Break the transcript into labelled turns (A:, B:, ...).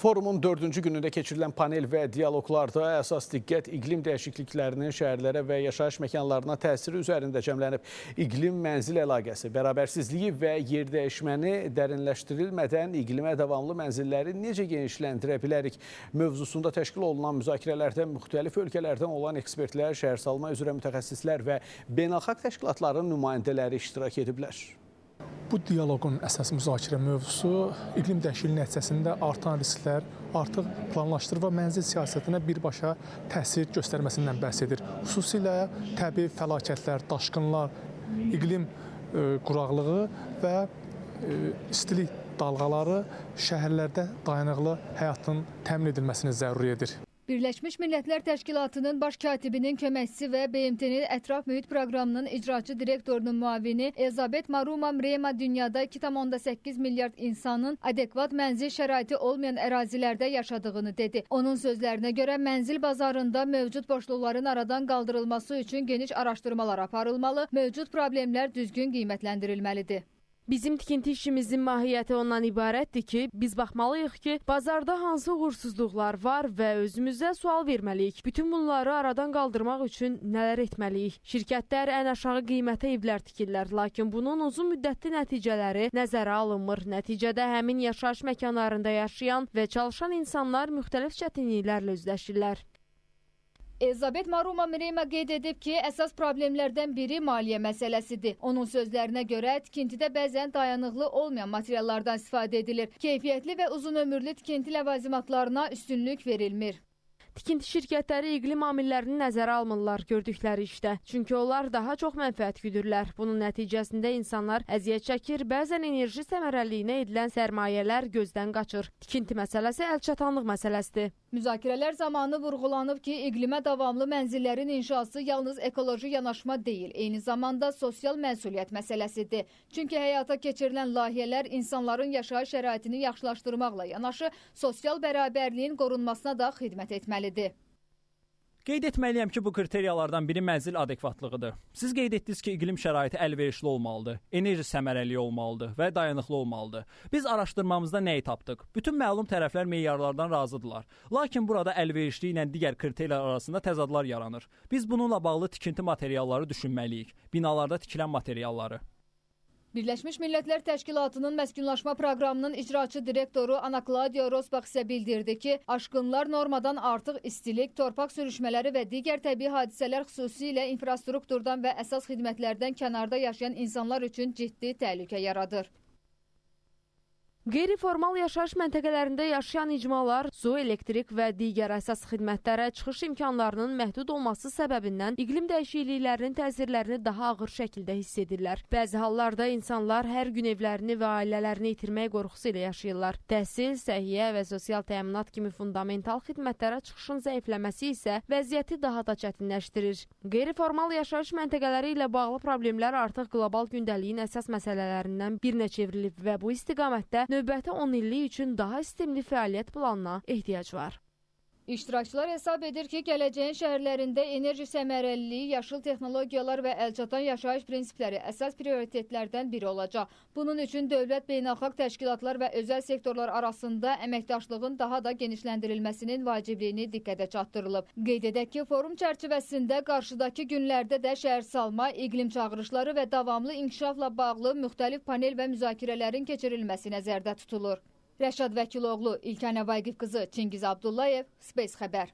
A: Forumun 4-cü günündə keçirilən panel və dialoqlarda əsas diqqət iqlim dəyişikliklərinin şəhərlərə və yaşayış məkanlarına təsiri üzərində cəmlənib. İqlim mənzil əlaqəsi, bərabərsizliyi və yer dəyişməni dərinləşdirilmədən iqlimə davamlı mənzilləri necə genişləndirə bilərik? Mövzusunda təşkil olunan müzakirələrdə müxtəlif ölkələrdən olan ekspertlər, şəhərsalma üzrə mütəxəssislər və beynəlxalq təşkilatların nümayəndələri iştirak ediblər.
B: Bu dialoqun əsas müzakirə mövzusu iqlim dəyişikliyi nəticəsində artan risklər, artıq planlaşdırma mənzil siyasətinə birbaşa təsir göstərməsindən bəhs edir. Xüsusilə təbii fəlakətlər, daşqınlar, iqlim quraqlığı və istilik dalğaları şəhərlərdə dayanıqlı həyatın təmin edilməsini zəruri edir.
C: Birləşmiş Millətlər Təşkilatının baş katibinin köməkçisi və BMT-nin Ətraf Mühit Proqramının icraçı direktorunun müavini Elizabeth Maruma Mrema dünyada 2,8 milyard insanın adekvat mənzil şəraiti olmayan ərazilərdə yaşadığını dedi. Onun sözlərinə görə mənzil bazarında mövcud boşluqların aradan qaldırılması üçün geniş araşdırmalar aparılmalı, mövcud problemlər düzgün qiymətləndirilməlidir.
D: Bizim tikinti işimizin mahiyyəti ondan ibarətdir ki, biz baxmalıyıq ki, bazarda hansı uğursuzluqlar var və özümüzə sual verməliyik. Bütün bunları aradan qaldırmaq üçün nələr etməliyik? Şirkətlər ən aşağı qiymətə evlər tikirlər, lakin bunun uzun müddətli nəticələri nəzərə alınmır. Nəticədə həmin yaşayış məkanlarında yaşayan və çalışan insanlar müxtəlif çətinliklərlə üzləşirlər.
C: Elizabeth Maruma Mrema qeyd edib ki, əsas problemlərdən biri maliyyə məsələsidir. Onun sözlərinə görə tikintidə bəzən dayanıqlı olmayan materiallardan istifadə edilir. Keyfiyyətli və uzun ömürlü tikinti ləvazimatlarına üstünlük verilmir.
D: Tikinti şirkətləri iqlim amillərini nəzərə almırlar gördükləri işdə. Çünki onlar daha çox mənfəət güdürlər. Bunun nəticəsində insanlar əziyyət çəkir, bəzən enerji səmərəliliyinə edilən sərmayələr gözdən qaçır. Tikinti məsələsi əlçatanlıq məsələsidir.
C: Müzakirələr zamanı vurğulanıb ki, iqlimə davamlı mənzillərin inşası yalnız ekoloji yanaşma deyil, eyni zamanda sosial məsuliyyət məsələsidir. Çünki həyata keçirilən layihələr insanların yaşayış şəraitini yaxşılaşdırmaqla yanaşı, sosial bərabərliyin qorunmasına da xidmət etməlidir.
E: Qeyd etməliyəm ki, bu kriteriyalardan biri mənzil adekvatlığıdır. Siz qeyd etdiniz ki, iqlim şəraiti əlverişli olmalıdır, enerji səmərəli olmalıdır və dayanıqlı olmalıdır. Biz araşdırmamızda nəyi tapdıq? Bütün məlum tərəflər meyarlardan razıdırlar. Lakin burada əlverişli ilə digər kriteriyalar arasında təzadlar yaranır. Biz bununla bağlı tikinti materialları düşünməliyik, binalarda tikilən materialları.
C: Birləşmiş Millətlər Təşkilatının məskunlaşma proqramının icraçı direktoru Ana Claudia Rosbach isə bildirdi ki, aşqınlar normadan artıq istilik, torpaq sürüşmələri və digər təbii hadisələr xüsusilə infrastrukturdan və əsas xidmətlərdən kənarda yaşayan insanlar üçün ciddi təhlükə yaradır.
D: Qeyri-formal yaşayış məntəqələrində yaşayan icmalar su, elektrik və digər əsas xidmətlərə çıxış imkanlarının məhdud olması səbəbindən iqlim dəyişikliklərinin təsirlərini daha ağır şəkildə hiss edirlər. Bəzi hallarda insanlar hər gün evlərini və ailələrini itirmək qorxusu ilə yaşayırlar. Təhsil, səhiyyə və sosial təminat kimi fundamental xidmətlərə çıxışın zəifləməsi isə vəziyyəti daha da çətinləşdirir. Qeyri-formal yaşayış məntəqələri ilə bağlı problemlər artıq qlobal gündəliyin əsas məsələlərindən birinə çevrilib və bu istiqamətdə növbəti 10 illik üçün daha sistemli fəaliyyət planına ehtiyac var.
C: İştirakçılar hesab edir ki, gələcəyin şəhərlərində enerji səmərəliliyi, yaşıl texnologiyalar və əlçatan yaşayış prinsipləri əsas prioritetlərdən biri olacaq. Bunun üçün dövlət, beynəlxalq təşkilatlar və özəl sektorlar arasında əməkdaşlığın daha da genişləndirilməsinin vacibliyini diqqətə çatdırılıb. Qeyd edək ki, forum çərçivəsində qarşıdakı günlərdə də şəhərsalma, iqlim çağırışları və davamlı inkişafla bağlı müxtəlif panel və müzakirələrin keçirilməsi nəzərdə tutulur. Rəşad Vəkiloğlu, İlkənə Vayqif qızı, Çingiz Abdullayev, Space xəbər.